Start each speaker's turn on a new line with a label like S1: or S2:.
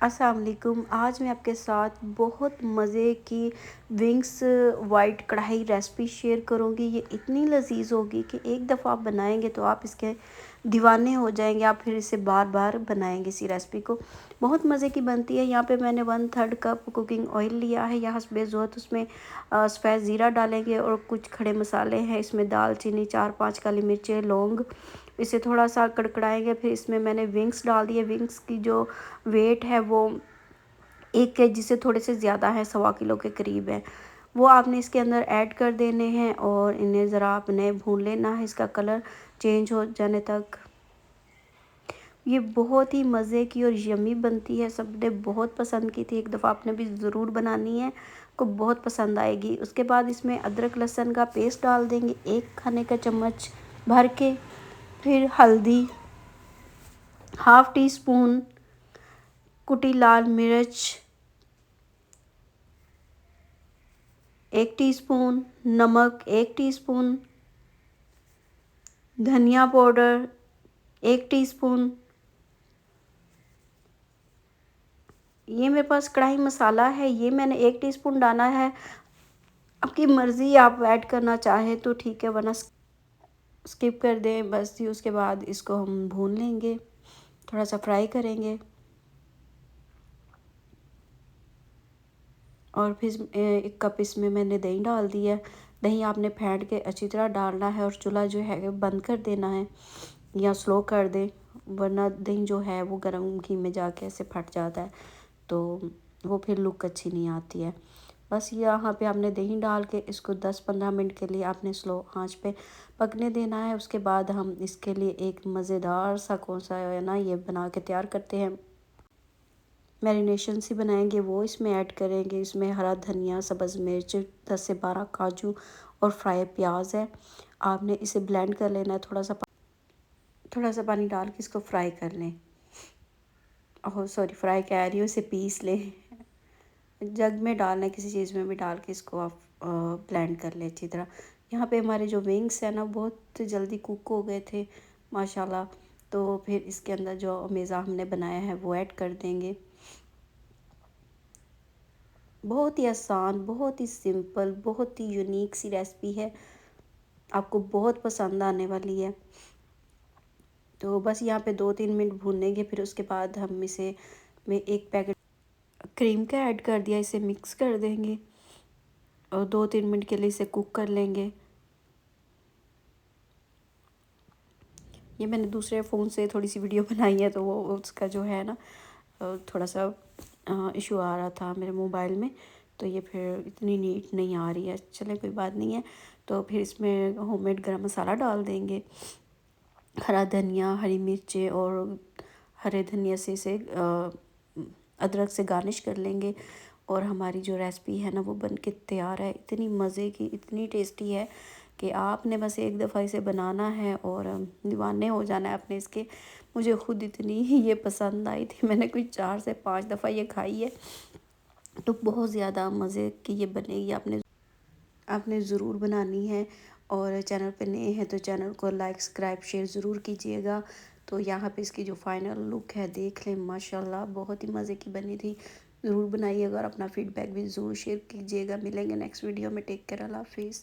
S1: अस्सलाम वालेकुम। आज मैं आपके साथ बहुत मज़े की विंग्स वाइट कढ़ाई रेसिपी शेयर करूँगी। ये इतनी लजीज होगी कि एक दफ़ा आप बनाएंगे तो आप इसके दीवाने हो जाएंगे। आप फिर इसे बार बार बनाएंगे इसी रेसिपी को। बहुत मज़े की बनती है। यहाँ पे मैंने 1/3 कप कुकिंग ऑयल लिया है। यहाँ हस्बे ज़रूरत उसमें सफ़ेद ज़ीरा डालेंगे और कुछ खड़े मसाले हैं। इसमें दालचीनी, 4-5 काली मिर्चें, लौंग। इसे थोड़ा सा कड़कड़ाएंगे। फिर इसमें मैंने विंग्स डाल दिए। विंग्स की जो वेट है वो 1 kg से थोड़े से ज़्यादा है, 1.25 किलो के करीब है। वो आपने इसके अंदर ऐड कर देने हैं और इन्हें ज़रा आपने भून लेना है इसका कलर चेंज हो जाने तक। ये बहुत ही मज़े की और यम्मी बनती है। सबने बहुत पसंद की थी। एक दफ़ा आपने भी ज़रूर बनानी है, को बहुत पसंद आएगी। उसके बाद इसमें अदरक लहसुन का पेस्ट डाल देंगे 1 खाने का चम्मच भर के। फिर हल्दी, 1/2 टीस्पून कुटी लाल मिर्च, 1 टीस्पून नमक, 1 टीस्पून धनिया पाउडर, 1 टीस्पून। ये मेरे पास कढ़ाई मसाला है, ये मैंने 1 टीस्पून डाला है। आपकी मर्ज़ी, आप ऐड करना चाहे तो ठीक है, वरना स्किप कर दें बस ही। उसके बाद इसको हम भून लेंगे, थोड़ा सा फ्राई करेंगे और फिर 1 कप इसमें मैंने दही डाल दिया। दही आपने फेंट के अच्छी तरह डालना है और चूल्हा जो है बंद कर देना है या स्लो कर दें, वरना दही जो है वो गर्म घी में जाके ऐसे फट जाता है तो वो फिर लुक अच्छी नहीं आती है। बस यहाँ पे आपने दही डाल के इसको 10-15 मिनट के लिए आपने स्लो आंच पे पकने देना है। उसके बाद हम इसके लिए एक मज़ेदार सा कौन सा है ना ये बना के तैयार करते हैं। मैरिनेशन से बनाएंगे वो इसमें ऐड करेंगे। इसमें हरा धनिया, सब्ज़ मिर्च, 10 से 12 काजू और फ्राई प्याज है। आपने इसे ब्लेंड कर लेना है। थोड़ा सा पानी डाल के इसको फ्राई कर लें। ओह सॉरी, फ्राई कह रही हूँ, इसे पीस लें। जग में डालना है, किसी चीज़ में भी डाल के इसको आप ब्लेंड कर लें अच्छी तरह। यहाँ पे हमारे जो विंग्स हैं ना बहुत जल्दी कुक हो गए थे माशाल्लाह। तो फिर इसके अंदर जो मेज़ा हमने बनाया है वो ऐड कर देंगे। बहुत ही आसान, बहुत ही सिंपल, बहुत ही यूनिक सी रेसिपी है, आपको बहुत पसंद आने वाली है। तो बस यहाँ पे 2-3 मिनट भूनेंगे। फिर उसके बाद हम इसे में 1 पैकेट क्रीम का ऐड कर दिया, इसे मिक्स कर देंगे और 2-3 मिनट के लिए इसे कुक कर लेंगे। ये मैंने दूसरे फ़ोन से थोड़ी सी वीडियो बनाई है तो वो उसका जो है ना थोड़ा सा इशू आ रहा था मेरे मोबाइल में, तो ये फिर इतनी नीट नहीं आ रही है। चलें कोई बात नहीं है। तो फिर इसमें होममेड गरम मसाला डाल देंगे, हरा धनिया, हरी मिर्चें और हरे धनिया से इसे अदरक से गार्निश कर लेंगे और हमारी जो रेसिपी है ना वो बन के तैयार है। इतनी मज़े की, इतनी टेस्टी है कि आपने बस एक दफ़ा इसे बनाना है और दीवाने हो जाना है आपने इसके। मुझे ख़ुद इतनी ये पसंद आई थी, मैंने कोई 4 से 5 दफ़ा ये खाई है। तो बहुत ज़्यादा मज़े की ये बनेगी। आपने ज़रूर बनानी है और चैनल पे नए हैं तो चैनल को लाइक, सब्सक्राइब, शेयर ज़रूर कीजिएगा। तो यहाँ पे इसकी जो फाइनल लुक है देख लें, माशाल्लाह बहुत ही मज़े की बनी थी। ज़रूर बनाइएगा और अपना फीडबैक भी ज़रूर शेयर कीजिएगा। मिलेंगे नेक्स्ट वीडियो में। टेक केयर, अल्लाह हाफिज़।